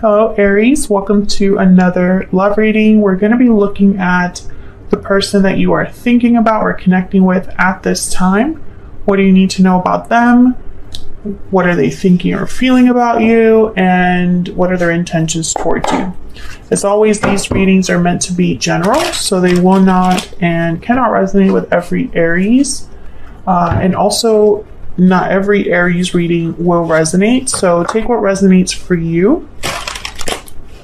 Hello Aries, welcome to another love reading. We're going to be looking at the person that you are thinking about or connecting with at this time. What do you need to know about them? What are they thinking or feeling about you? And what are their intentions towards you? As always, these readings are meant to be general, so they will not and cannot resonate with every Aries. And also, not every Aries reading will resonate, so take what resonates for you,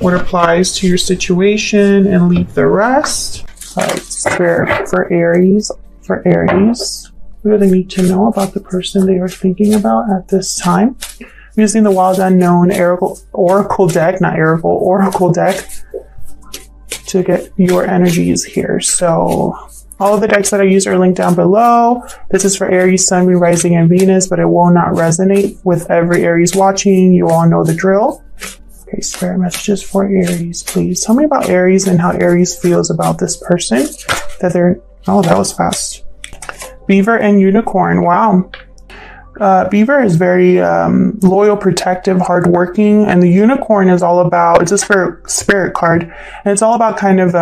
what applies to your situation, and leave the rest. All right, Spirit, for Aries, what do they need to know about the person they are thinking about at this time? I'm using the Wild Unknown Oracle deck to get your energies here. So all of the decks that I use are linked down below. This is for Aries, Sun, Moon, Rising, and Venus, but it will not resonate with every Aries watching. You all know the drill. Okay, Spirit messages for Aries, please. Tell me about Aries and how Aries feels about this person that they're... Oh, that was fast. Beaver and Unicorn. Wow. Beaver is very loyal, protective, hardworking, and the Unicorn is all about... It's a spirit card, and it's all about kind of...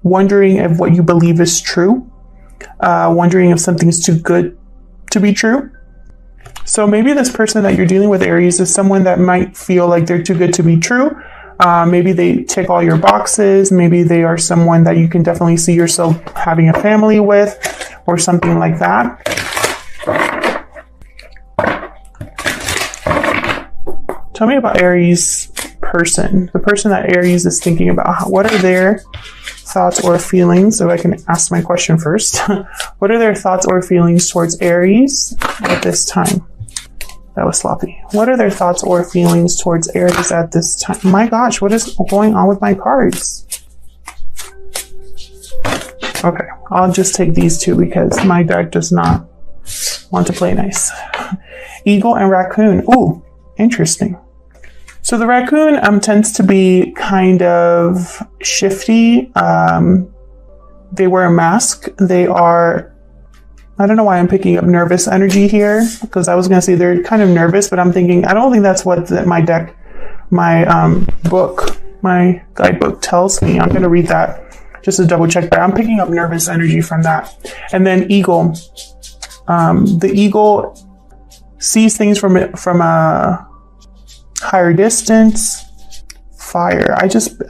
wondering if what you believe is true, wondering if something's too good to be true. So maybe this person that you're dealing with, Aries, is someone that might feel like they're too good to be true. Maybe they tick all your boxes. Maybe they are someone that you can definitely see yourself having a family with or something like that. Tell me about Aries person, the person that Aries is thinking about. What are their thoughts or feelings? So I can ask my question first. What are their thoughts or feelings towards Aries at this time? That was sloppy. What are their thoughts or feelings towards Aries at this time? My gosh, what is going on with my cards? Okay, I'll just take these two because my deck does not want to play nice. Eagle and Raccoon. Ooh, interesting. So the raccoon tends to be kind of shifty. They wear a mask. They are, I don't know why I'm picking up nervous energy here, because I was going to say they're kind of nervous, but I'm thinking, I don't think that's what my guidebook tells me. I'm going to read that just to double check that. I'm picking up nervous energy from that. And then eagle. The eagle sees things from a higher distance. Fire.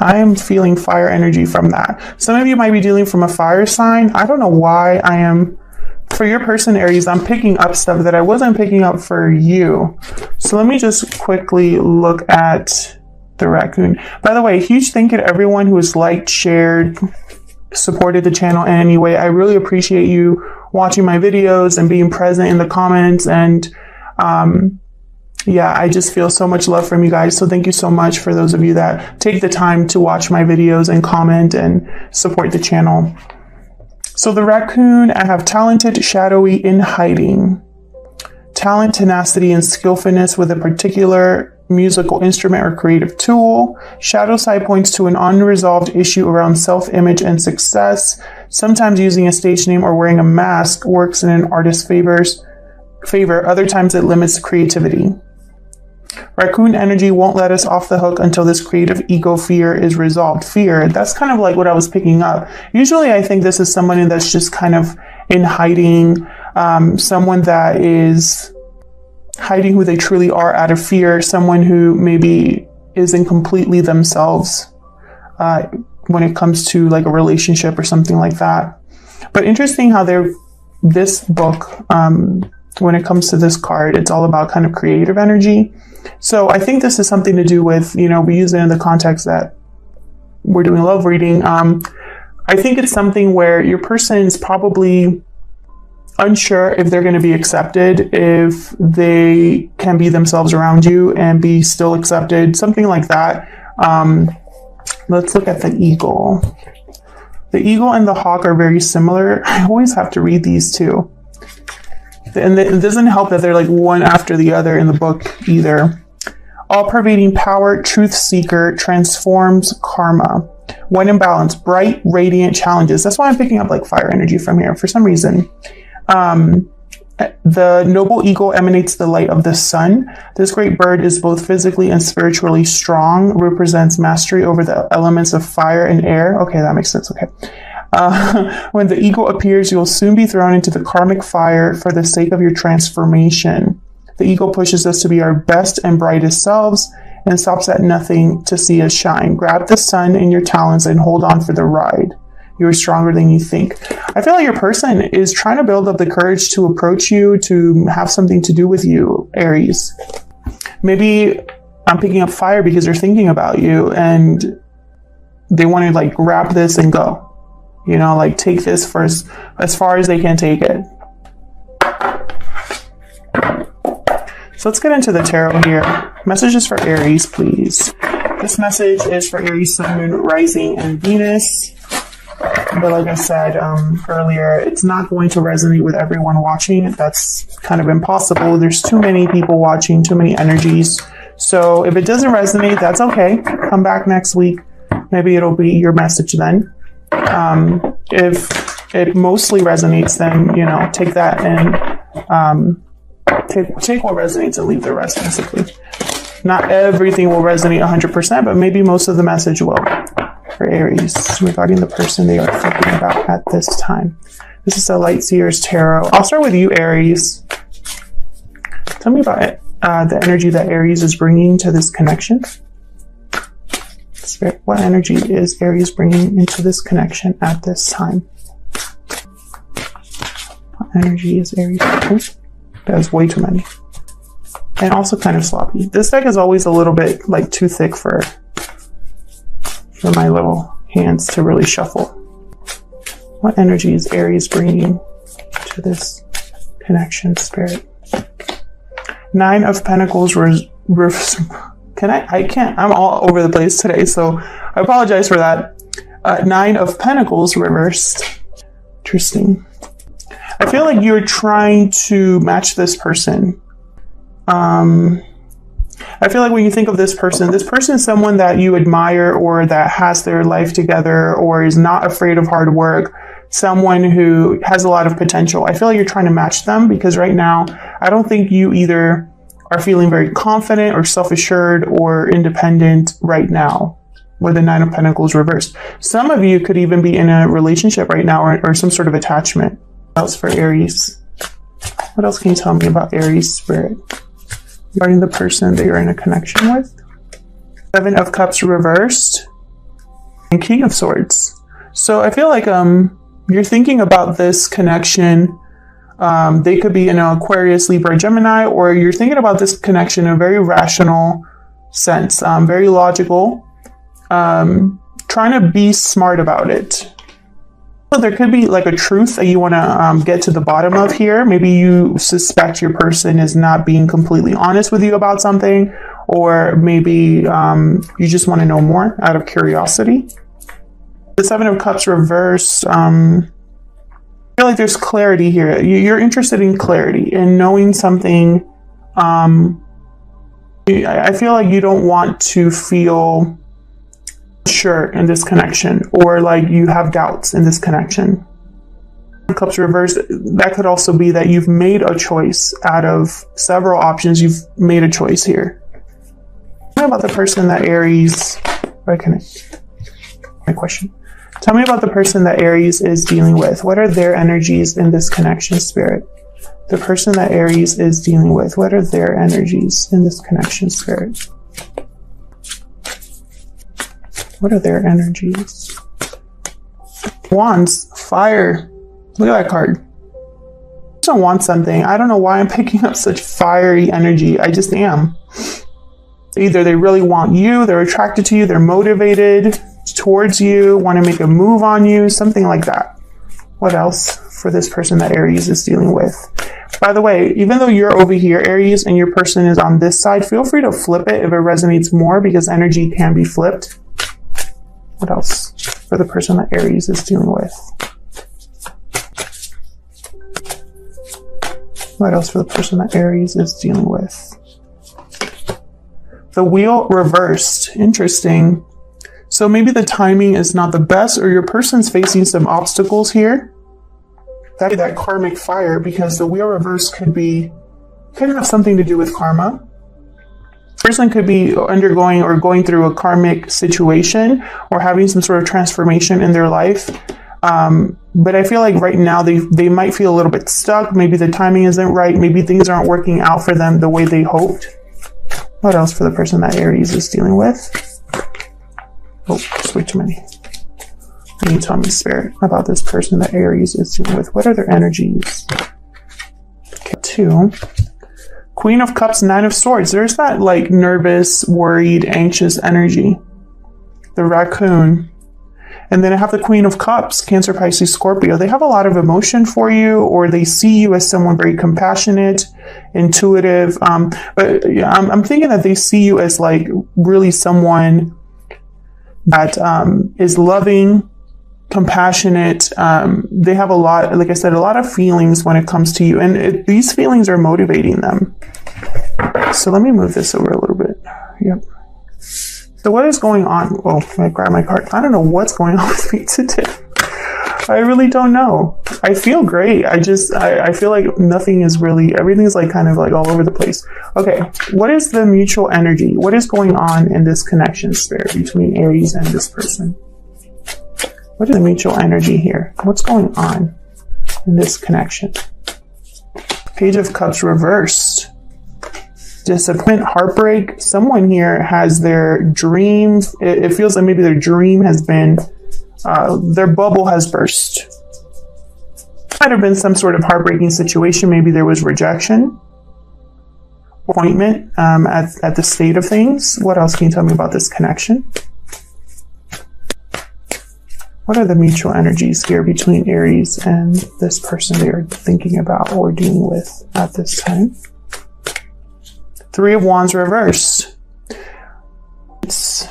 I am feeling fire energy from that. Some of you might be dealing from a fire sign. I don't know why I am. For your person, Aries, I'm picking up stuff that I wasn't picking up for you. So let me just quickly look at the raccoon. By the way, huge thank you to everyone who has liked, shared, supported the channel in any way. I really appreciate you watching my videos and being present in the comments, and yeah, I just feel so much love from you guys. So thank you so much for those of you that take the time to watch my videos and comment and support the channel. So the raccoon, I have talented, shadowy, in hiding. Talent, tenacity, and skillfulness with a particular musical instrument or creative tool. Shadow side points to an unresolved issue around self-image and success. Sometimes using a stage name or wearing a mask works in an artist's favor. Other times it limits creativity. Raccoon energy won't let us off the hook until this creative ego fear is resolved. Fear, that's kind of like what I was picking up. Usually I think this is someone that's just kind of in hiding, someone that is hiding who they truly are out of fear, someone who maybe isn't completely themselves when it comes to like a relationship or something like that. But interesting how this book, when it comes to this card, it's all about kind of creative energy. So I think this is something to do with, we use it in the context that we're doing love reading. I think it's something where your person is probably unsure if they're going to be accepted, if they can be themselves around you and be still accepted, something like that. Let's look at the eagle. The eagle and the hawk are very similar. I always have to read these two. And it doesn't help that they're like one after the other in the book either. All-pervading power, truth seeker, transforms karma. When in balance, bright, radiant challenges. That's why I'm picking up like fire energy from here for some reason. The noble eagle emanates the light of the sun. This great bird is both physically and spiritually strong, represents mastery over the elements of fire and air. Okay, that makes sense. Okay. When the eagle appears, you'll soon be thrown into the karmic fire for the sake of your transformation. The eagle pushes us to be our best and brightest selves and stops at nothing to see us shine. Grab the sun in your talons and hold on for the ride. You're stronger than you think. I feel like your person is trying to build up the courage to approach you, to have something to do with you, Aries. Maybe I'm picking up fire because they're thinking about you and they want to like grab this and go. You know, like take this first as far as they can take it. So let's get into the tarot here. Messages for Aries, please. This message is for Aries, Sun, Moon, Rising, and Venus. But like I said earlier, it's not going to resonate with everyone watching. That's kind of impossible. There's too many people watching, too many energies. So if it doesn't resonate, that's okay. Come back next week. Maybe it'll be your message then. If it mostly resonates, then, you know, take that and take what resonates and leave the rest, basically. Not everything will resonate 100%, but maybe most of the message will. For Aries, regarding the person they are thinking about at this time. This is the Light Seers Tarot. I'll start with you, Aries. Tell me about it. The energy that Aries is bringing to this connection. Spirit, what energy is Aries bringing into this connection at this time? What energy is Aries bringing? That's way too many. And also kind of sloppy. This deck is always a little bit like too thick for my little hands to really shuffle. What energy is Aries bringing to this connection, Spirit? Nine of Pentacles. I can't. I'm all over the place today, so I apologize for that. Nine of Pentacles reversed. Interesting. I feel like you're trying to match this person. I feel like when you think of this person is someone that you admire or that has their life together or is not afraid of hard work, someone who has a lot of potential. I feel like you're trying to match them because right now, I don't think you either are feeling very confident or self-assured or independent right now with the Nine of Pentacles reversed. Some of you could even be in a relationship right now or some sort of attachment. What else for Aries? What else can you tell me about Aries, Spirit? Regarding the person that you're in a connection with. Seven of Cups reversed. And King of Swords. So I feel like you're thinking about this connection. They could be in an Aquarius, Libra, Gemini, or you're thinking about this connection in a very rational sense. Very logical. Trying to be smart about it. There could be like a truth that you want to get to the bottom of here. Maybe you suspect your person is not being completely honest with you about something, or maybe you just want to know more out of curiosity. The Seven of Cups reverse. I feel like there's clarity here. You're interested in clarity and knowing something. I feel like you don't want to feel sure in this connection, or like you have doubts in this connection. Cups reversed, that could also be that you've made a choice out of several options. You've made a choice here. Tell me about the person that Aries, my question. Tell me about the person that Aries is dealing with. What are their energies in this connection, Spirit? The person that Aries is dealing with, what are their energies in this connection, Spirit? What are their energies? Wands, fire. Look at that card. I just don't want something. I don't know why I'm picking up such fiery energy. I just am. Either they really want you, they're attracted to you, they're motivated towards you, want to make a move on you, something like that. What else for this person that Aries is dealing with? By the way, even though you're over here, Aries, and your person is on this side, feel free to flip it if it resonates more because energy can be flipped. What else for the person that Aries is dealing with? What else for the person that Aries is dealing with? The Wheel reversed. Interesting. So maybe the timing is not the best, or your person's facing some obstacles here. That'd be that karmic fire, because the wheel reverse could have something to do with karma. Person could be undergoing or going through a karmic situation or having some sort of transformation in their life. But I feel like right now they might feel a little bit stuck. Maybe the timing isn't right. Maybe things aren't working out for them the way they hoped. What else for the person that Aries is dealing with? Oh, just way too many. Can you tell me, Spirit, about this person that Aries is dealing with? What are their energies? Okay, 2. Queen of Cups, 9 of Swords. There's that like nervous, worried, anxious energy. The raccoon. And then I have the Queen of Cups, Cancer, Pisces, Scorpio. They have a lot of emotion for you, or they see you as someone very compassionate, intuitive. But yeah, I'm thinking that they see you as like really someone that is loving, compassionate. They have a lot, like I said, a lot of feelings when it comes to you. And these feelings are motivating them. So let me move this over a little bit. Yep. So what is going on? Oh, I grab my card. I don't know what's going on with me today. I really don't know. I feel great. I feel like nothing is really, everything's like kind of like all over the place. Okay. What is the mutual energy? What is going on in this connection, Spirit, between Aries and this person? What is the mutual energy here? What's going on in this connection? Page of Cups reversed. Disappointment, heartbreak. Someone here has their dreams. It feels like maybe their dream has been, their bubble has burst. Might have been some sort of heartbreaking situation. Maybe there was rejection, appointment at the state of things. What else can you tell me about this connection? What are the mutual energies here between Aries and this person they are thinking about or dealing with at this time? 3 of Wands reversed. It's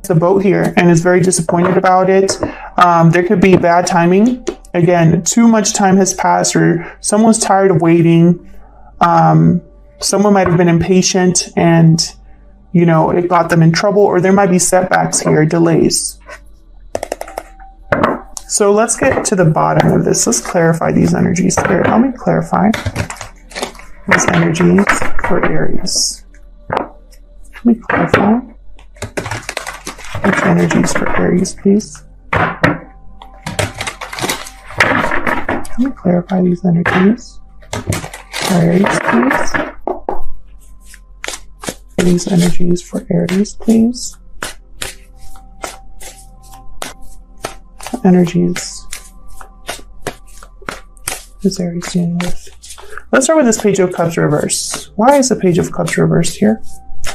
the boat here and is very disappointed about it. There could be bad timing. Again, too much time has passed, or someone's tired of waiting. Someone might have been impatient and, you know, it got them in trouble, or there might be setbacks here, delays. So let's get to the bottom of this. Let's clarify these energies. Spirit, help me clarify these energies for Aries. Let me clarify these energies for Aries, please. Let me clarify these energies for Aries, please. These energies for Aries, please. Energies is Aries dealing with? Let's start with this Page of Cups reverse. Why is the Page of Cups reversed here?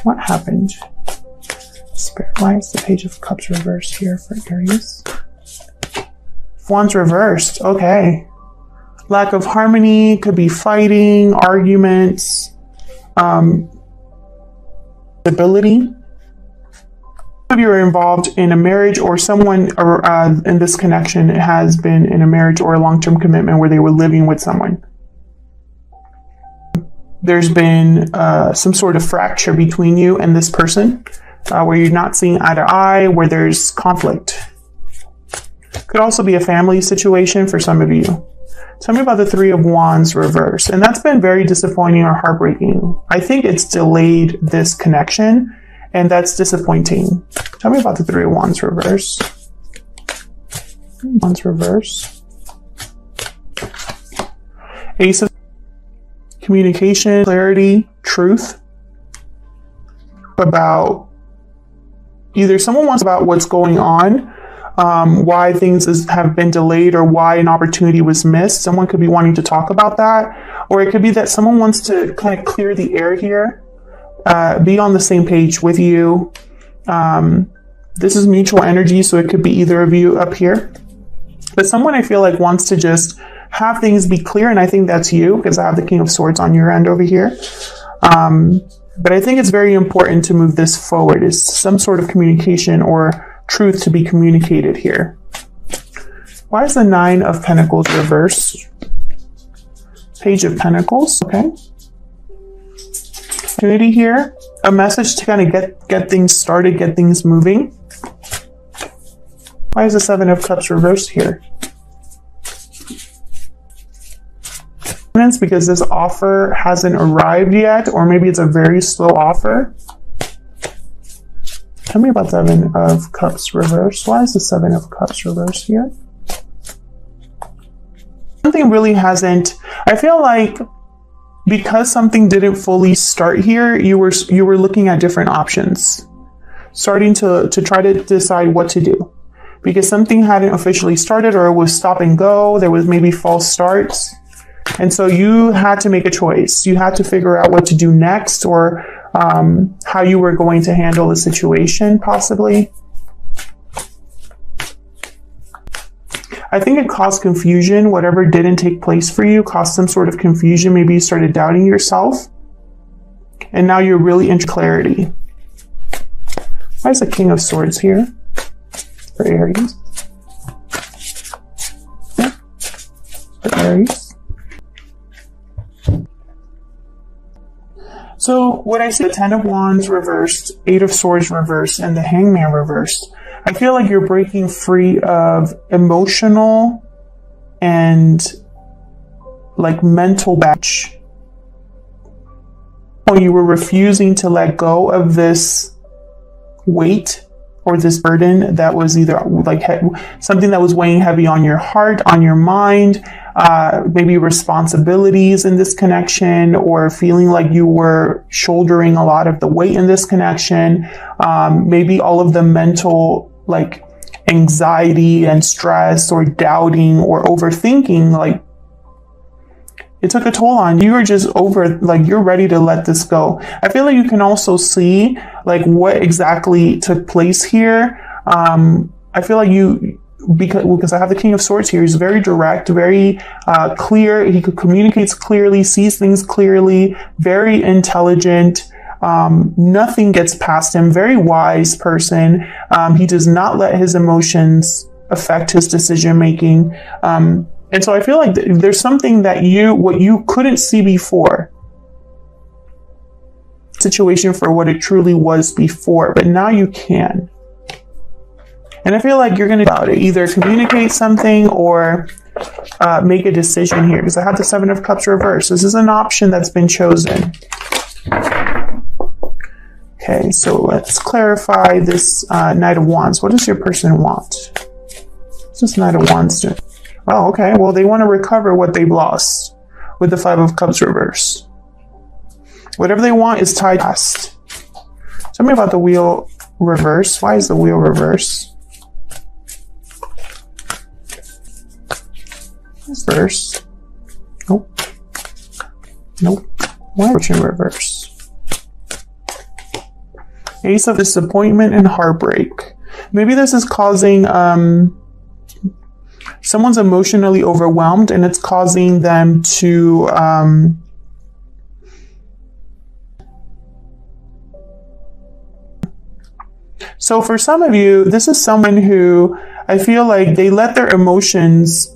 What happened? Spirit, why is the Page of Cups reversed here for Aries? Wands reversed. Okay. Lack of harmony, could be fighting, arguments, stability. If you are involved in a marriage, or someone in this connection has been in a marriage or a long-term commitment where they were living with someone. There's been some sort of fracture between you and this person, where you're not seeing eye to eye, where there's conflict. Could also be a family situation for some of you. Tell me about the 3 of Wands reverse. And that's been very disappointing or heartbreaking. I think it's delayed this connection, and that's disappointing. Tell me about the 3 of Wands reverse. Wands reverse. Ace of communication, clarity, truth. About either someone wants about what's going on, why things have been delayed, or why an opportunity was missed. Someone could be wanting to talk about that. Or it could be that someone wants to kind of clear the air here. Be on the same page with you. This is mutual energy, so it could be either of you up here. But someone I feel like wants to just have things be clear, and I think that's you, because I have the King of Swords on your end over here. But I think it's very important to move this forward. It's some sort of communication or truth to be communicated here. Why is the 9 of Pentacles reversed? Page of Pentacles, okay. Opportunity here, a message to kind of get things started, get things moving. Why is the 7 of Cups reversed here? because this offer hasn't arrived yet, or maybe it's a very slow offer. Tell me about Seven of Cups reversed. Why is the Seven of Cups reversed here? Something really hasn't. I feel like because something didn't fully start here, you were looking at different options, starting to try to decide what to do, because something hadn't officially started, or it was stop and go. There was maybe false starts, and so you had to make a choice. You had to figure out what to do next, or how you were going to handle the situation, possibly. I think it caused confusion. Whatever didn't take place for you caused some sort of confusion. Maybe you started doubting yourself, and now you're really in clarity. Why is the King of Swords here for Aries? Yeah. For Aries. So what I see, the Ten of Wands reversed, Eight of Swords reversed, and the Hangman reversed. I feel like you're breaking free of emotional and like mental baggage. You were refusing to let go of this weight or this burden that was either like something that was weighing heavy on your heart, on your mind, maybe responsibilities in this connection, or feeling like you were shouldering a lot of the weight in this connection. Maybe all of the mental like anxiety and stress or doubting or overthinking, like it took a toll on you. You're just you're ready to let this go. I feel like you can also see like what exactly took place here. I feel like because I have the King of Swords here, he's very direct, very clear. He communicates clearly, sees things clearly, very intelligent. Nothing gets past him. Very wise person. He does not let his emotions affect his decision making. And so I feel like there's something that what you couldn't see before. Situation for what it truly was before, but now you can. And I feel like you're going to about it, either communicate something or make a decision here, because I have the Seven of Cups reversed. This is an option that's been chosen. Okay, so let's clarify this Knight of Wands. What does your person want? What's this Knight of Wands do? Oh, okay. Well, they want to recover what they've lost with the Five of Cups reversed. Whatever they want is tied fast. Tell me about the Wheel reverse. Why is the Wheel reverse? Reverse. Nope. Nope. Why is it in reverse? Ace of Disappointment and Heartbreak. Maybe this is causing someone's emotionally overwhelmed, and it's causing them to so for some of you, this is someone who I feel like they let their emotions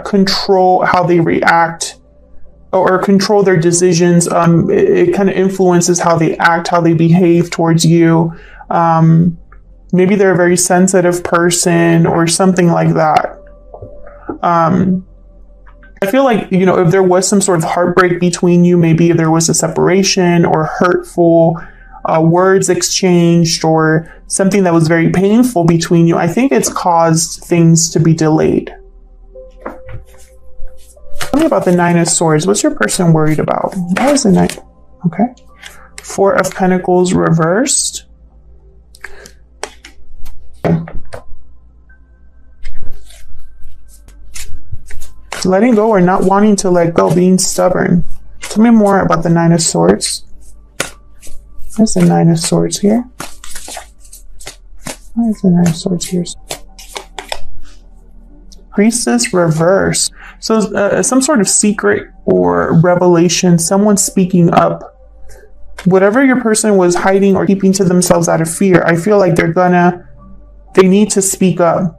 control how they react or control their decisions. It kind of influences how they act, how they behave towards you. Maybe they're a very sensitive person or something like that. I feel like, if there was some sort of heartbreak between you, maybe there was a separation or hurtful words exchanged or something that was very painful between you, I think it's caused things to be delayed. Tell me about the Nine of Swords. What's your person worried about? Why is the Nine? Okay. Four of Pentacles reversed. Letting go or not wanting to let go, being stubborn. Tell me more about the Nine of Swords. There's the Nine of Swords here. Why is the Nine of Swords here? Priestess reverse. So some sort of secret or revelation, someone speaking up. Whatever your person was hiding or keeping to themselves out of fear, I feel like they need to speak up.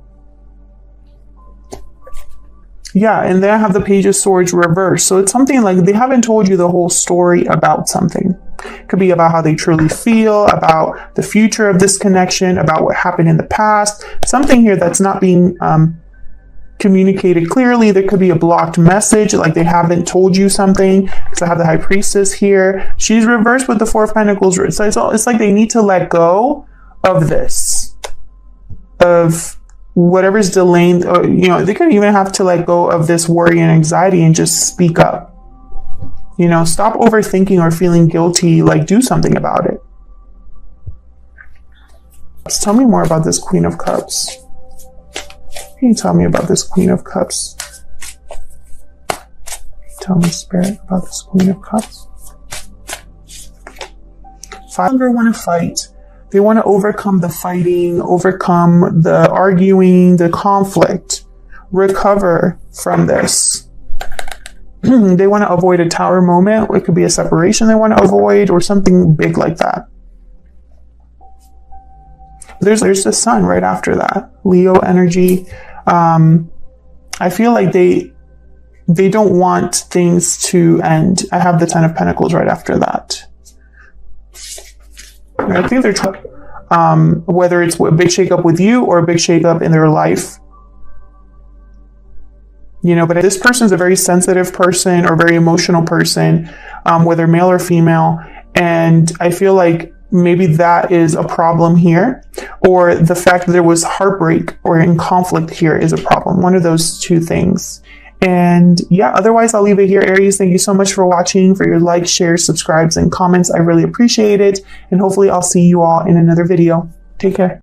Yeah, and then I have the Page of Swords reversed. So it's something like they haven't told you the whole story about something. It could be about how they truly feel, about the future of this connection, about what happened in the past. Something here that's not being communicated clearly. There could be a blocked message, like they haven't told you something. So I have the High Priestess here. She's reversed with the Four of Pentacles. So it's like they need to let go of this, of whatever's delaying, or, you know, they could even have to let go of this worry and anxiety and just speak up. You know, stop overthinking or feeling guilty, like do something about it. Just tell me more about this Queen of Cups. Can you tell me about this Queen of Cups? Tell me, Spirit, about this Queen of Cups. Five longer want to fight. They want to overcome the fighting, overcome the arguing, the conflict, recover from this. They want to avoid a tower moment. It could be a separation they want to avoid or something big like that. There's the Sun right after that. Leo energy. I feel like they don't want things to end. I have the Ten of Pentacles right after that. I think they're trying, whether it's a big shakeup with you or a big shakeup in their life. You know, but this person's a very sensitive person or very emotional person, whether male or female. And I feel like maybe that is a problem here, or the fact that there was heartbreak or in conflict here is a problem. One of those two things. And yeah, otherwise I'll leave it here, Aries. Thank you so much for watching, for your likes, shares, subscribes, and comments. I really appreciate it. And hopefully I'll see you all in another video. Take care.